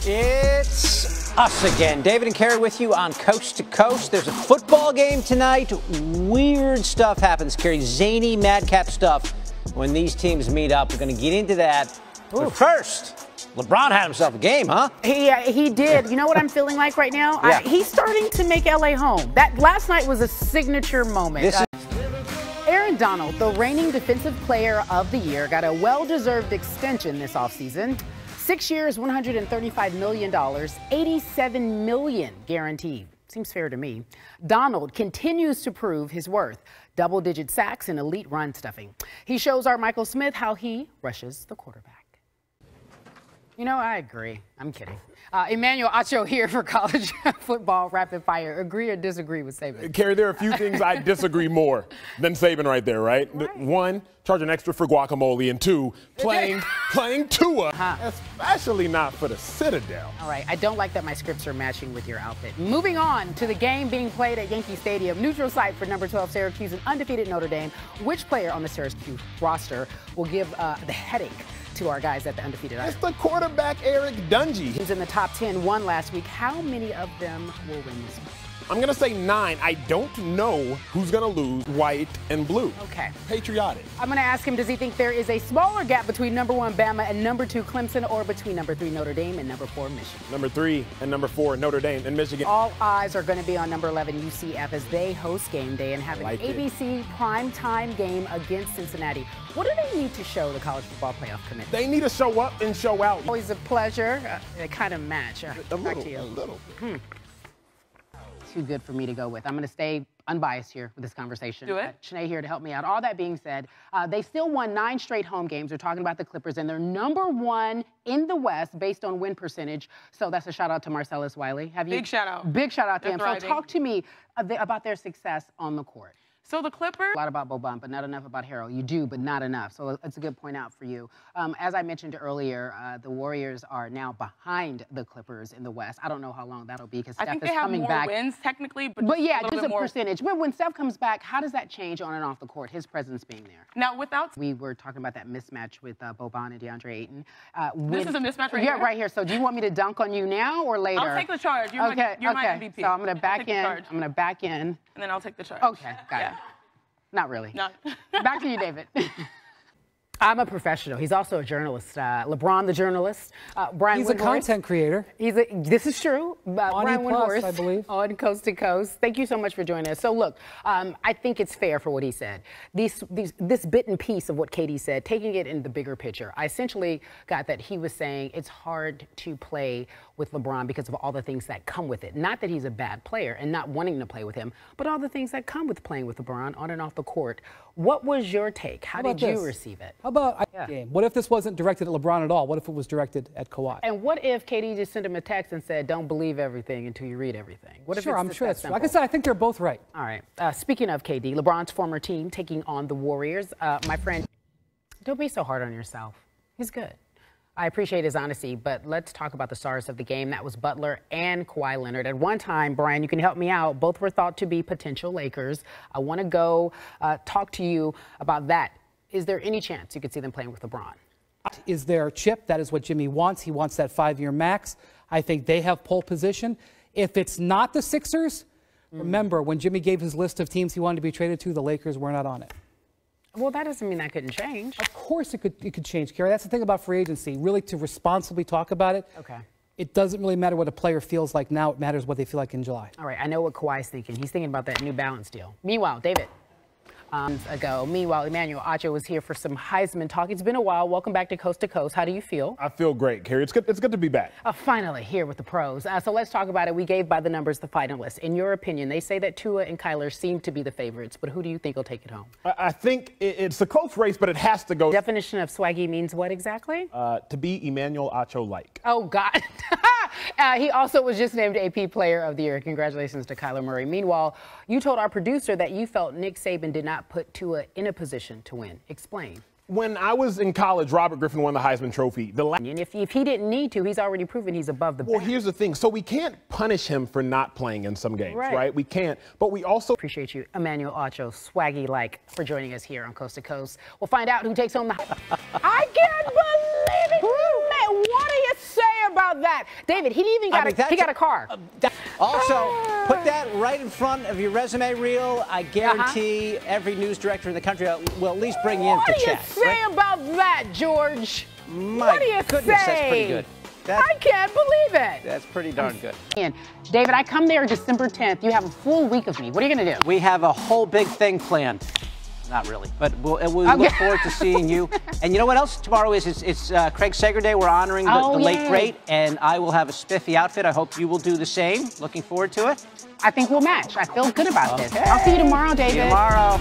It's us again. David and Cari with you on Coast to Coast. There's a football game tonight. Weird stuff happens, Cari. Zany, madcap stuff when these teams meet up. We're going to get into that. But first, LeBron had himself a game, huh? He did. You know what I'm feeling like right now? Yeah. He's starting to make LA home. That last night was a signature moment. Aaron Donald, the reigning Defensive Player of the Year, got a well-deserved extension this offseason. 6 years, $135 million, $87 million guaranteed. Seems fair to me. Donald continues to prove his worth. Double-digit sacks and elite run stuffing. He shows our Michael Smith how he rushes the quarterback. You know, I agree. I'm kidding. Emmanuel Acho here for College Football Rapid Fire. Agree or disagree with Saban? Cari, there are a few things I disagree more than Saban right there, right? One, charging extra for guacamole, and two, playing Tua, especially not for the Citadel. All right, I don't like that my scripts are matching with your outfit. Moving on to the game being played at Yankee Stadium, neutral site for number 12 Syracuse and undefeated Notre Dame. Which player on the Syracuse roster will give the headache to our guys at the undefeated? It's the quarterback, Eric Dungy. Who's in the top 10, won last week. How many of them will win this week? I'm going to say 9. I don't know who's going to lose, white and blue. Okay. Patriotic. I'm going to ask him, does he think there is a smaller gap between number 1 Bama and number 2 Clemson, or between number 3 Notre Dame and number 4 Michigan? Number 3 and number 4 Notre Dame and Michigan. All eyes are going to be on number 11 UCF as they host game day and have an ABC primetime game against Cincinnati. What do they need to show the College Football Playoff committee? They need to show up and show out. Always a pleasure. They kind of match. A little bit. Too good for me to go with. I'm going to stay unbiased here with this conversation. Do it. Shanae here to help me out. All that being said, they still won 9 straight home games. We're talking about the Clippers, and they're number 1 in the West based on win percentage. So that's a shout out to Marcellus Wiley. Big shout out. Big shout out to him. Thriving. So talk to me about their success on the court. So the Clippers. A lot about Boban, but not enough about Harold. You do, but not enough. So it's a good point out for you. As I mentioned earlier, the Warriors are now behind the Clippers in the West. I don't know how long that'll be because Steph is coming back. I think they have more wins technically, but yeah, just a percentage. But when Steph comes back, how does that change on and off the court? His presence being there. Now, we were talking about that mismatch with Boban and DeAndre Ayton. This is a mismatch right here. Yeah, right here. So do you want me to dunk on you now or later? I'll take the charge. You're my MVP. So I'm going to back in. I'm going to back in. And then I'll take the charge. Okay, got it. Not really. No. Back to you, David. I'm a professional. He's also a journalist. LeBron, the journalist. Brian He's a content creator. This is true. Brian Windhorst, I believe. On Coast to Coast. Thank you so much for joining us. So look, I think it's fair for what he said. This bit and piece of what Katie said, taking it in the bigger picture, I essentially got that he was saying it's hard to play with LeBron because of all the things that come with it. Not that he's a bad player and not wanting to play with him, but all the things that come with playing with LeBron on and off the court. What was your take? How did you receive it? How about game? What if this wasn't directed at LeBron at all? What if it was directed at Kawhi? And what if Katie just sent him a text and said, don't believe everything until you read everything? What if Sure, it's I'm just sure that that's simple? Like I said, I think they're both right. All right. Speaking of KD, LeBron's former team taking on the Warriors. My friend, don't be so hard on yourself. He's good. I appreciate his honesty, but let's talk about the stars of the game. That was Butler and Kawhi Leonard. At one time, Brian, you can help me out. Both were thought to be potential Lakers. I want to go talk to you about that. Is there any chance you could see them playing with LeBron? Is their chip? That is what Jimmy wants. He wants that 5-year max. I think they have pole position. If it's not the Sixers, remember when Jimmy gave his list of teams he wanted to be traded to, the Lakers were not on it. Well, that doesn't mean that couldn't change. Of course it could change, Cari. That's the thing about free agency. Really, to responsibly talk about it, it doesn't really matter what a player feels like now. It matters what they feel like in July. All right, I know what Kawhi's thinking. He's thinking about that New Balance deal. Meanwhile, David. Meanwhile, Emmanuel Acho was here for some Heisman talk. It's been a while. Welcome back to Coast. How do you feel? I feel great, Cari. It's good to be back. Finally, here with the pros. So let's talk about it. We gave by the numbers the finalists. In your opinion, they say that Tua and Kyler seem to be the favorites, but who do you think will take it home? I think it's a close race, but it has to go. Definition of swaggy means what exactly? To be Emmanuel Acho-like. Oh, God. He also was just named AP Player of the Year. Congratulations to Kyler Murray. Meanwhile, you told our producer that you felt Nick Saban did not put Tua in a position to win. Explain. When I was in college, Robert Griffin won the Heisman Trophy. And if he didn't need to, he's already proven he's above the bench. Well, here's the thing. So we can't punish him for not playing in some games, right? We can't. But we also appreciate you, Emmanuel Acho, swaggy-like, for joining us here on Coast to Coast. We'll find out who takes home the I can't believe it! Man, what do you say about about that? David, he even got he got a car. Also, put that right in front of your resume reel. I guarantee every news director in the country will at least bring you in to chat. What do you say about that, George? My goodness, that's pretty good. I can't believe it. That's pretty darn good. David, I come there December 10th. You have a full week of me. What are you going to do? We have a whole big thing planned. Not really, but we'll look forward to seeing you. And you know what else tomorrow is? It's Craig Sager Day. We're honoring the late great, and I will have a spiffy outfit. I hope you will do the same. Looking forward to it. I think we'll match. I feel good about this. I'll see you tomorrow, David. See you tomorrow.